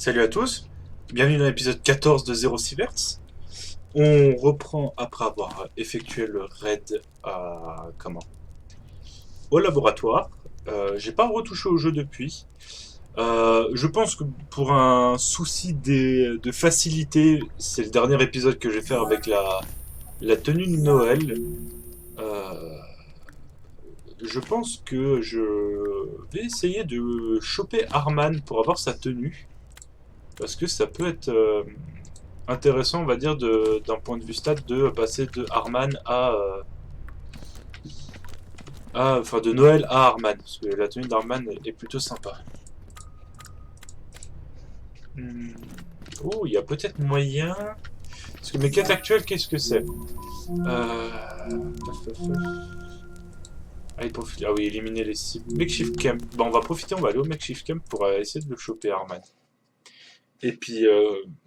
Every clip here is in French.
Salut à tous, bienvenue dans l'épisode 14 de Zero Sieverts. On reprend après avoir effectué le raid au laboratoire. J'ai pas retouché au jeu depuis. Je pense que pour un souci de facilité, c'est le dernier épisode que je vais faire avec la tenue de Noël. Euh, je pense que je vais essayer de choper Arman pour avoir sa tenue. Parce que ça peut être intéressant, on va dire, d'un point de vue stat, de passer de Arman enfin, de Noël à Arman. Parce que la tenue d'Arman est plutôt sympa. Hmm. Oh, il y a peut-être moyen. Parce que mes quêtes actuelles, qu'est-ce que c'est paf, paf, paf. Ah oui, éliminer les cibles. Makeshift Camp. Bon, on va profiter, on va aller au Makeshift Camp pour essayer de le choper, Arman. Et puis,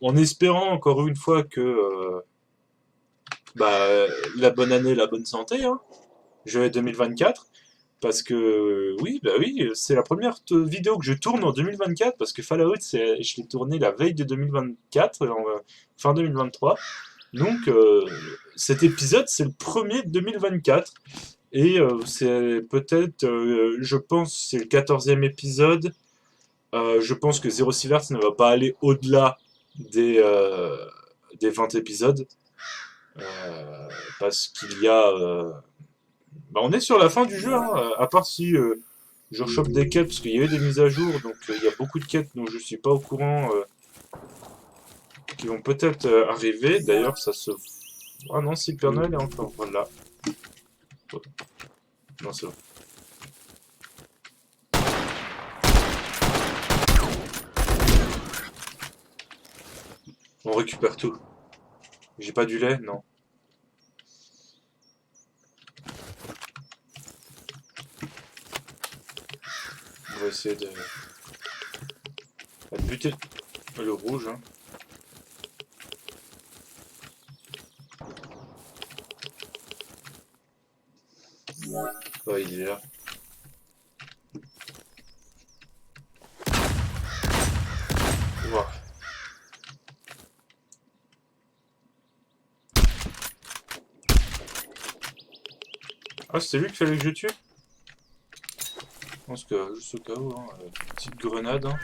en espérant encore une fois que bah, la bonne année, la bonne santé, hein. Jeu 2024. Parce que oui, c'est la première vidéo que je tourne en 2024 parce que Fallout, je l'ai tourné la veille de 2024, fin 2023. Donc cet épisode, c'est le premier de 2024 et c'est peut-être, je pense, c'est le 14e épisode. Je pense que Zero Sieverts ne va pas aller au-delà des 20 épisodes parce qu'il y a bah, on est sur la fin du jeu, hein, à part si je rechoppe des quêtes, parce qu'il y a eu des mises à jour, donc il y a beaucoup de quêtes dont je suis pas au courant, qui vont peut-être arriver. D'ailleurs, ça se... Ah non, si le Père Noël est encore, voilà. Oh. Non, c'est bon. On récupère tout. J'ai pas du lait? Non. On va essayer de buter le rouge, hein. Ouais, il est là. Ouah. Ah, c'était lui qu'il fallait que je tue? Je pense que, juste au cas où, hein, petite grenade, hein.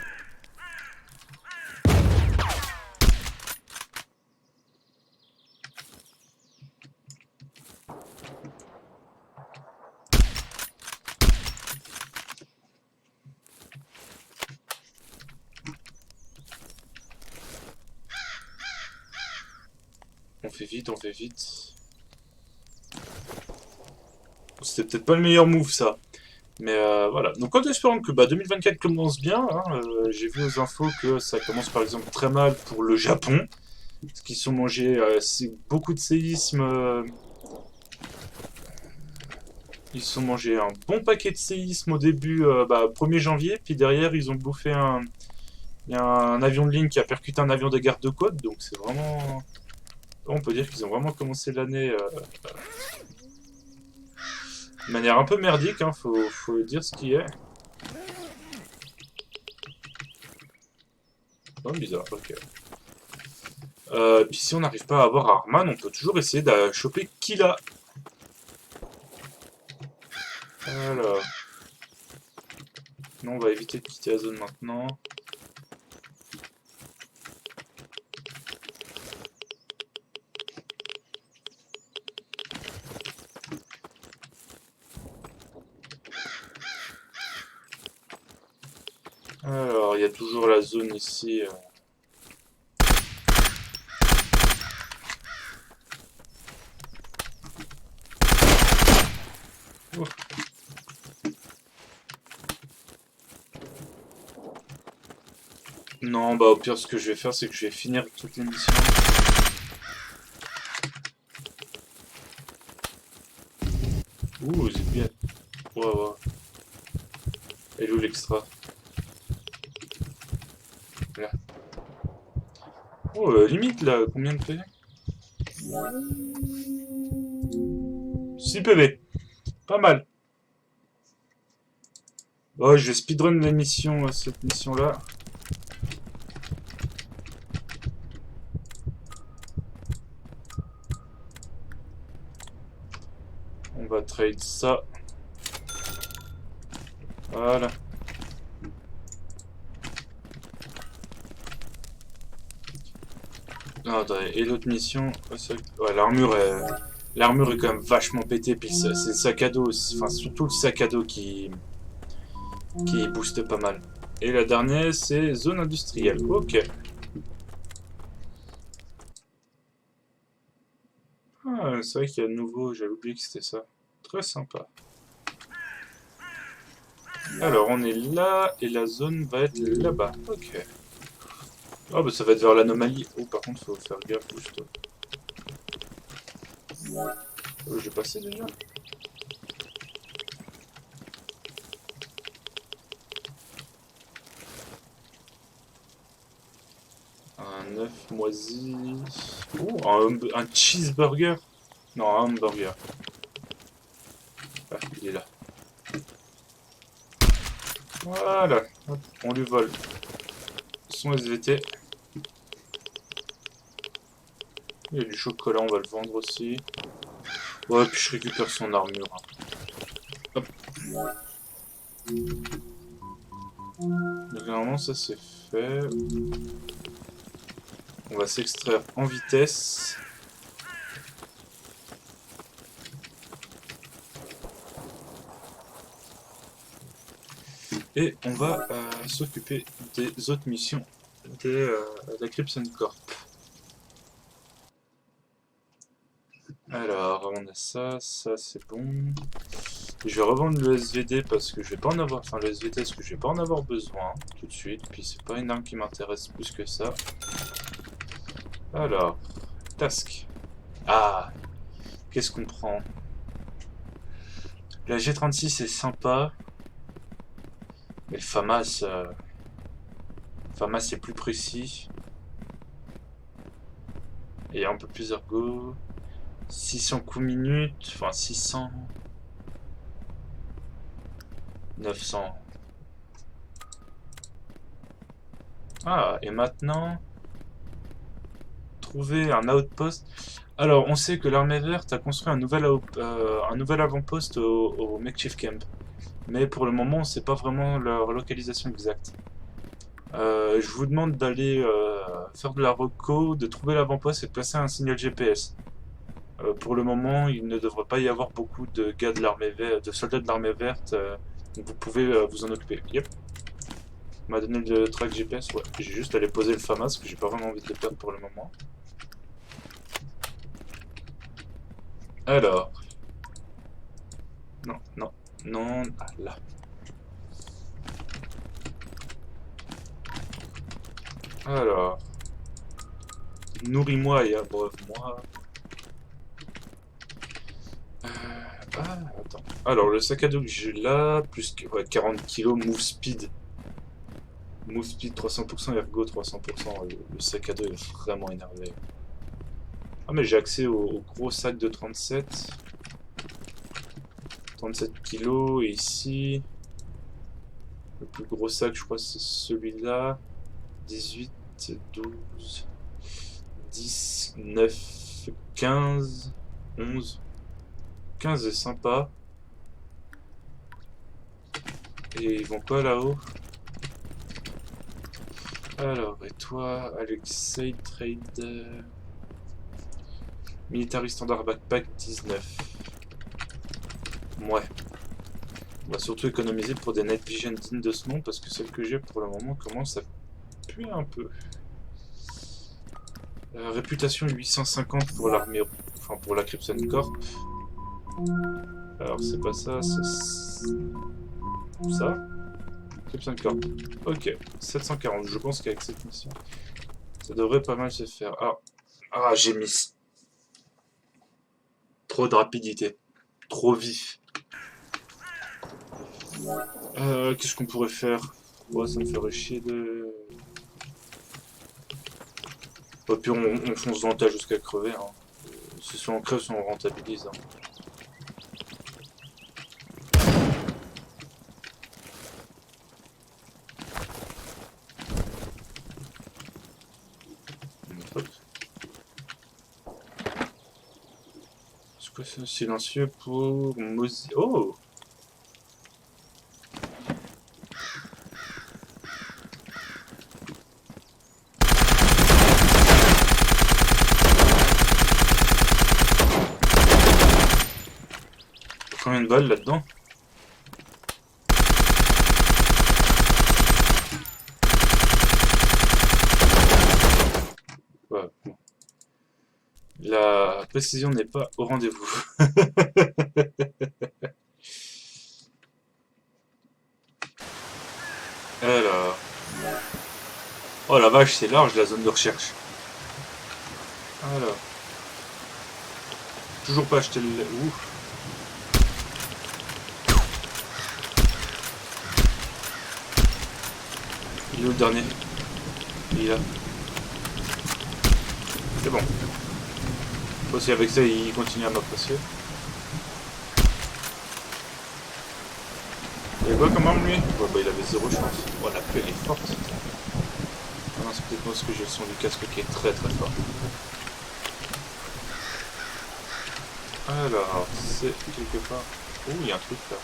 On fait vite, on fait vite. C'était peut-être pas le meilleur move, ça. Mais voilà. Donc en espérant que 2024 commence bien, hein, j'ai vu aux infos que ça commence par exemple très mal pour le Japon, parce qu'ils sont mangés beaucoup de séismes. Ils se sont mangés un bon paquet de séismes au début, 1er janvier, puis derrière ils ont bouffé il y a un avion de ligne qui a percuté un avion de garde-côte, donc c'est vraiment... On peut dire qu'ils ont vraiment commencé l'année de manière un peu merdique, hein, faut dire ce qui est. Oh, bizarre, ok. Puis si on n'arrive pas à avoir Arman, on peut toujours essayer de choper Killa. Alors. Non, on va éviter de quitter la zone maintenant. Alors, il y a toujours la zone ici. Oh. Non, bah au pire, ce que je vais faire, c'est que je vais finir toutes les missions. Ouh, c'est bien. Ouais, ouais. Et où l'extra? Là. Oh, limite, là, combien de PV? 6 PV. Pas mal. Oh, je vais speedrun la mission, cette mission-là. On va trade ça. Voilà. Non, attendez, et l'autre mission, ouais, l'armure est quand même vachement pétée, puis c'est le sac à dos, enfin surtout le sac à dos qui booste pas mal. Et la dernière, c'est zone industrielle. Ok. Ah, c'est vrai qu'il y a de nouveau, j'avais oublié que c'était ça. Très sympa. Alors, on est là, et la zone va être là-bas. Ok. Ah, bah ça va être vers l'anomalie. Oh, par contre, faut faire gaffe, bouge-toi. Oh, j'ai passé déjà. Un œuf moisi. Oh, un cheeseburger. Non, un hamburger. Ah, il est là. Voilà. Hop, on lui vole son SVT. Il y a du chocolat, on va le vendre aussi. Ouais, puis je récupère son armure. Hop. Donc normalement ça c'est fait. On va s'extraire en vitesse. Et on va s'occuper des autres missions de la Crimson Corp. Alors, on a ça, ça c'est bon. Je vais revendre le SVD parce que je vais pas en avoir, enfin le SVT parce que je vais pas en avoir besoin tout de suite. Puis c'est pas une arme qui m'intéresse plus que ça. Alors, task. Ah, qu'est-ce qu'on prend? La G36 est sympa, mais le FAMAS, FAMAS est plus précis et un peu plus ergo. 600 coups minutes, enfin 600, 900. Ah, et maintenant, trouver un outpost. Alors, on sait que l'armée verte a construit un nouvel avant-poste au Makeshift Camp. Mais pour le moment, on ne sait pas vraiment leur localisation exacte. Je vous demande d'aller faire de la reco, de trouver l'avant-poste et de placer un signal GPS. Pour le moment, il ne devrait pas y avoir beaucoup de gars de l'armée verte, de soldats de l'armée verte, donc vous pouvez vous en occuper. Yep. M'a donné le track GPS, ouais. J'ai juste à aller poser le FAMAS, parce que j'ai pas vraiment envie de le perdre pour le moment. Alors. Non, non, non, ah, là. Alors. Nourris-moi et abreuve-moi. Ah, attends. Alors, le sac à dos que j'ai là, plus ouais, 40 kg, move speed. Move speed 300%, ergo 300%. Le sac à dos est vraiment énervé. Ah, mais j'ai accès au gros sac de 37. 37 kg, et ici. Le plus gros sac, je crois, c'est celui-là. 18, 12, 10, 9, 15, 11. 15 est sympa. Et ils vont pas là-haut. Alors, et toi, Alexei Trade. Military Standard Backpack 19. Ouais. On va surtout économiser pour des Night Vision dignes de ce nom parce que celle que j'ai pour le moment commence à puer un peu. Réputation 850 pour l'armée, enfin pour la Crimson Corp. Alors c'est pas ça, c'est ça. Crimson Corp. Ok, 740. Je pense qu'avec cette mission, ça devrait pas mal se faire. Ah, j'ai mis trop de rapidité, trop vif. Qu'est-ce qu'on pourrait faire? Ouais, ça me ferait chier de. Et puis on fonce dans le tas jusqu'à crever. Hein. C'est soit on crève, soit on rentabilise. Hein. C'est quoi ça? Silencieux pour Mosi. Oh! Combien de balles là-dedans? Ouais, bon. La précision n'est pas au rendez-vous. Alors. Oh la vache, c'est large la zone de recherche. Alors. Toujours pas acheté le... Ouf. Il est où le dernier? Il est là. C'est bon. Aussi avec ça il continue à m'apprécier. Il avait quoi comme arme lui? Ouais, bah il avait zéro chance. Oh la pluie elle est forte. Ah non c'est peut-être moi parce que j'ai le son du casque qui est très très fort. Alors c'est quelque part... Oh il y a un truc là.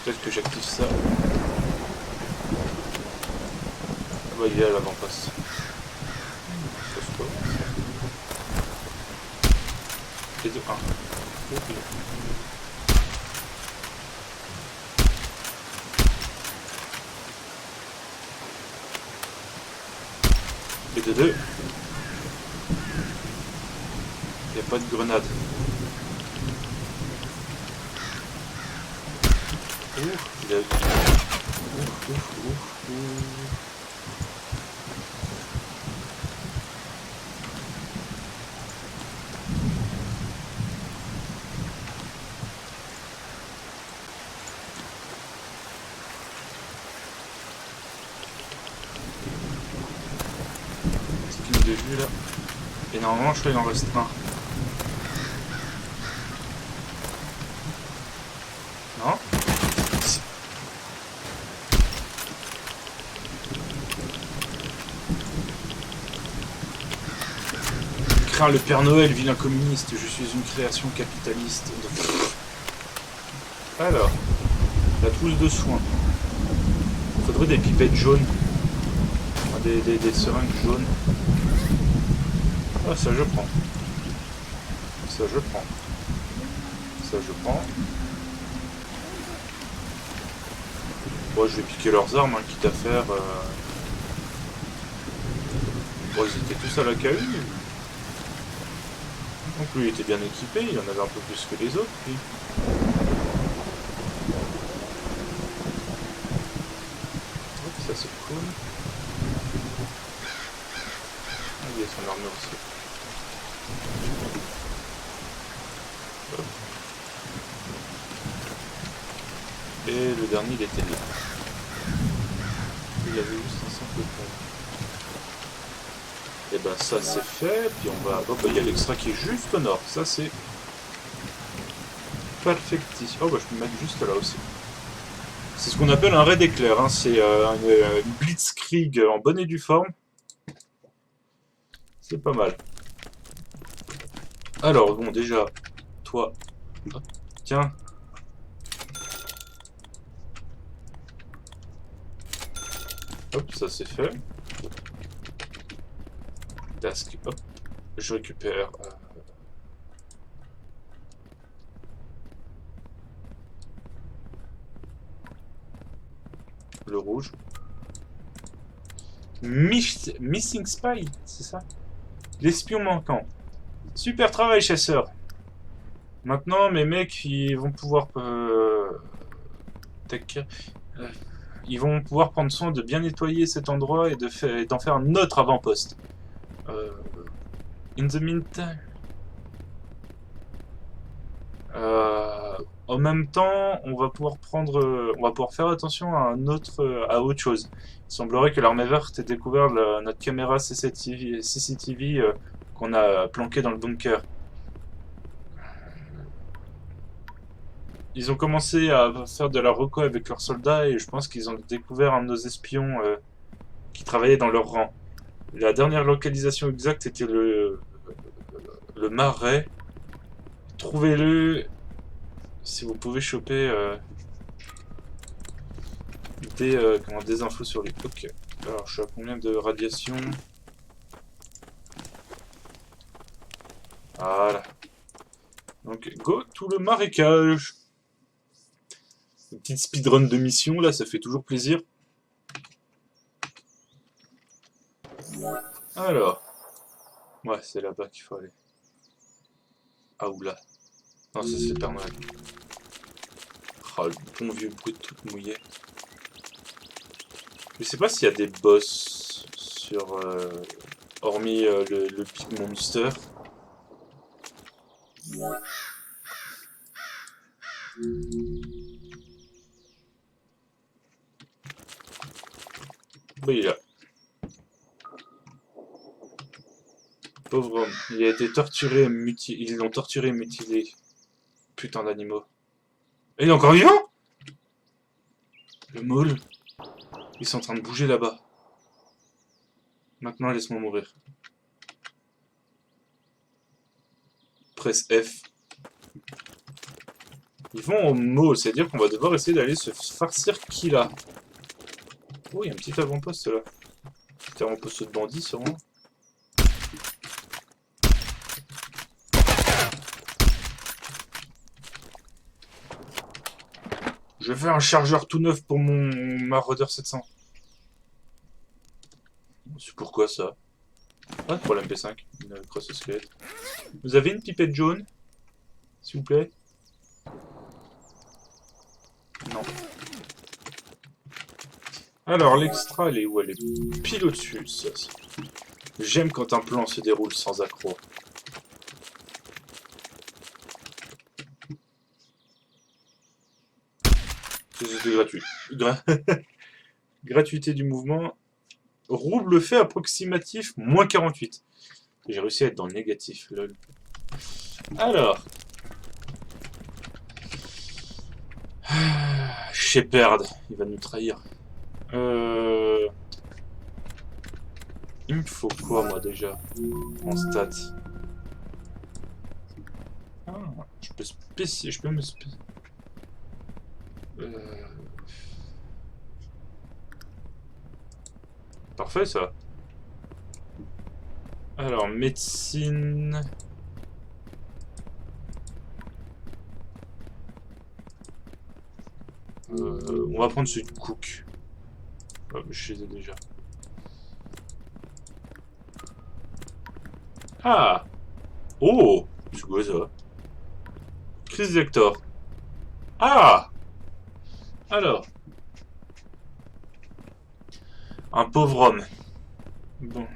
Peut-être que j'active ça. Ah bah il est à l'avant-poste. Et de 1. Okay. Et de 2. Il n'y a pas de grenade. Ouf, il a... Ouf. De vue là. Et normalement je crois qu'il en reste un. Non? Crains le Père Noël, vilain communiste, je suis une création capitaliste. Alors, la trousse de soins. Il faudrait des pipettes jaunes. Enfin, des seringues jaunes. Ah ça je prends. Ça je prends. Ça je prends. Bon je vais piquer leurs armes, hein, quitte à faire... Bon ils étaient tous à la KU. Donc lui il était bien équipé, il en avait un peu plus que les autres lui. Hop, ça c'est cool. Ah, il y a son armure aussi. Hop. Et le dernier il était là. Il y avait juste un simple point. Et ben ça c'est fait, puis on va... Oh bah il y a l'extra qui est juste au nord, ça c'est... Perfecti. Oh bah je peux me mettre juste là aussi. C'est ce qu'on appelle un raid éclair, hein. C'est une blitzkrieg en bonne et due forme. C'est pas mal. Alors bon déjà, toi... Hop, tiens. Hop, ça c'est fait. Task, hop, je récupère le rouge. Missing Spy, c'est ça? L'espion manquant. Super travail, chasseur. Maintenant, mes mecs, ils vont pouvoir ils vont pouvoir prendre soin de bien nettoyer cet endroit et d'en faire un autre avant-poste. In the meantime... en même temps, on va pouvoir faire attention à autre chose. Il semblerait que l'armée verte ait découvert notre caméra CCTV qu'on a planquée dans le bunker. Ils ont commencé à faire de la reco avec leurs soldats et je pense qu'ils ont découvert un de nos espions qui travaillait dans leur rang. La dernière localisation exacte était le le marais. Trouvez-le si vous pouvez choper des infos sur lui. Ok. Alors, je suis à combien de radiation? Voilà. Donc, go tout le marécage. Une petite speedrun de mission, là, ça fait toujours plaisir. Alors. Ouais, c'est là-bas qu'il faut aller. Ah, oula. Non, ça, c'est le Père Noël. Oh, le bon vieux brut tout mouillé. Je sais pas s'il y a des boss sur... hormis le Big Monster. Oui, il est là. Pauvre homme. Il a été torturé et mutilé. Ils l'ont torturé et mutilé. Putain d'animaux. Et il est encore vivant? Le mole. Ils sont en train de bouger là-bas. Maintenant, laisse-moi mourir. Presse F. Ils vont au mall, c'est-à-dire qu'on va devoir essayer d'aller se farcir qui là. Oh, il y a un petit avant-poste là. Petit avant-poste de bandit, sûrement. Je vais faire un chargeur tout neuf pour mon Marauder 700. C'est pourquoi ça? Ah, pour l'MP5, une crosse squelette. Vous avez une pipette jaune? S'il vous plaît? Non. Alors, l'extra, elle est où? Elle est pile au-dessus, ça. J'aime quand un plan se déroule sans accroc. C'était gratuit. Gratuité du mouvement. Rouble fait approximatif, moins 48. J'ai réussi à être dans le négatif, lol. Alors. Shepard, il va nous trahir. Il me faut quoi, moi, déjà? En stats. Ah, je peux spécifier. Je peux me spécifier. Parfait, ça. Alors, médecine... on va prendre celui de Cook. Oh, je les ai déjà. Ah! Oh! C'est quoi ça? Chris Vector. Ah! Alors. Un pauvre homme. Bon.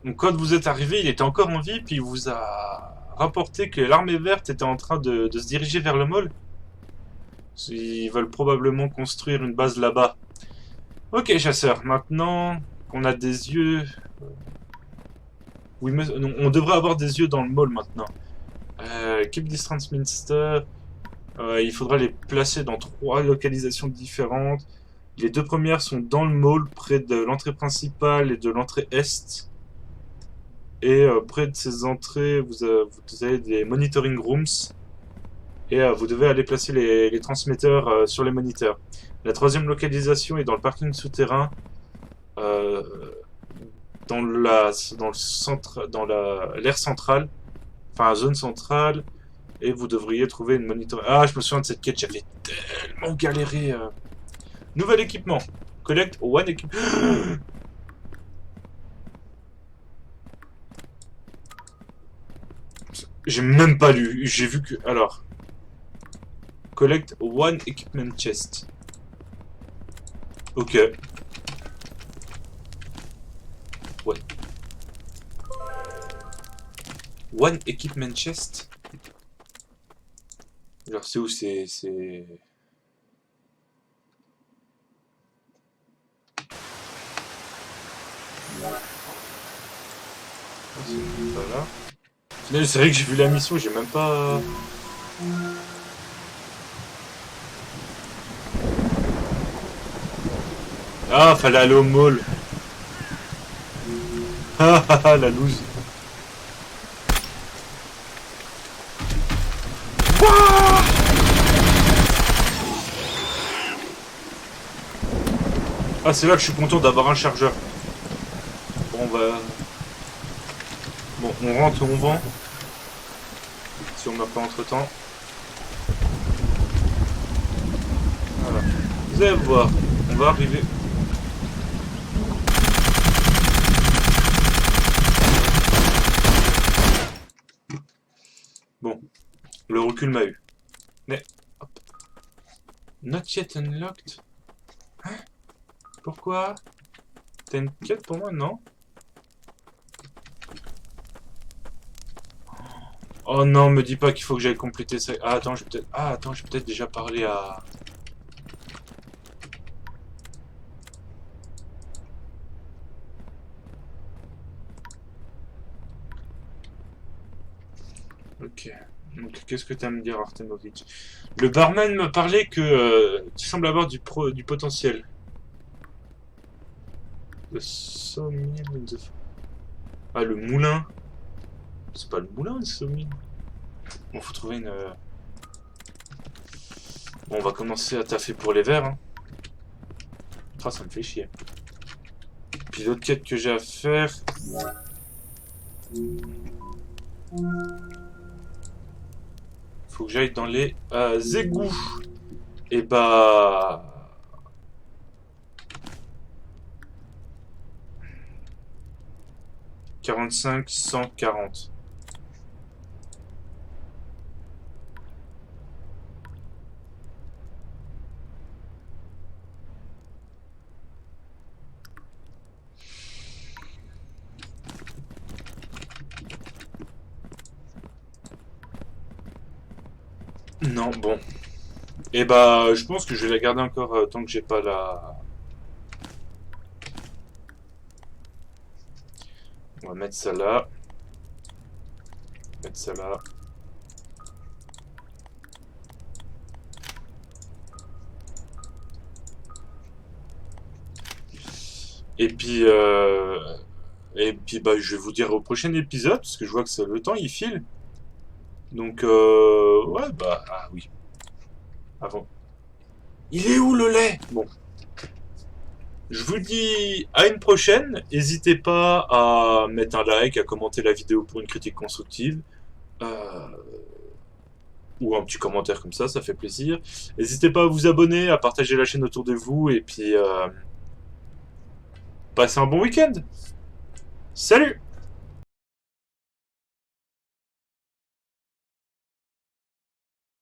Donc quand vous êtes arrivé, il était encore en vie, puis il vous a rapporté que l'armée verte était en train de se diriger vers le mall. Ils veulent probablement construire une base là-bas. Ok, chasseur. Maintenant qu'on a des yeux... Oui, mais on devrait avoir des yeux dans le mall maintenant. Keep Distance Minster. Il faudra les placer dans 3 localisations différentes. Les 2 premières sont dans le mall, près de l'entrée principale et de l'entrée est. Et près de ces entrées, vous avez des monitoring rooms. Et vous devez aller placer les transmetteurs sur les moniteurs. La 3e localisation est dans le parking souterrain. Dans l'aire centrale. Enfin, la zone centrale. Et vous devriez trouver une monitor... Ah, je me souviens de cette quête, j'avais tellement galéré. Nouvel équipement. Collect one équipement. J'ai même pas lu. J'ai vu que... Alors. Collect one equipment chest. Ok. Ouais. One equipment chest. Alors c'est où c'est... Voilà. C'est vrai que j'ai vu la mission, j'ai même pas... Ah, fallait aller au mall. Ah ah ah, la loose. Wouah. Ah, c'est là que je suis content d'avoir un chargeur. Bon, bah... Bon, on rentre, on vend. Si on meurt pas entre temps. Voilà. Vous allez voir, on va arriver. Bon, le recul m'a eu. Mais, hop. Not yet unlocked. Hein? Pourquoi? T'as une quête pour moi, non? Oh non, me dis pas qu'il faut que j'aille compléter ça. Ah attends, j'ai peut-être. Ah attends, j'ai peut-être déjà parlé à. Ok. Donc qu'est-ce que tu as à me dire, Artemovic? Le barman me parlait que tu sembles avoir du potentiel. Le sawmill in the... Ah, le moulin. C'est pas le moulin, le sawmill. Bon, faut trouver une. Bon, on va commencer à taffer pour les verres. Hein. Ah, ça me fait chier. Puis l'autre quête que j'ai à faire. Faut que j'aille dans les égouts. Et bah. 45, 140. Non, bon. Et bah, je pense que je vais la garder encore tant que j'ai pas la. On va mettre ça là. Mettre ça là. Et puis bah, je vais vous dire au prochain épisode, parce que je vois que le temps il file. Donc, ouais, bah, ah oui, avant. Il est où le lait? Bon, je vous dis à une prochaine. N'hésitez pas à mettre un like, à commenter la vidéo pour une critique constructive. Euh, ou un petit commentaire comme ça fait plaisir. N'hésitez pas à vous abonner, à partager la chaîne autour de vous, et puis passez un bon week-end. Salut!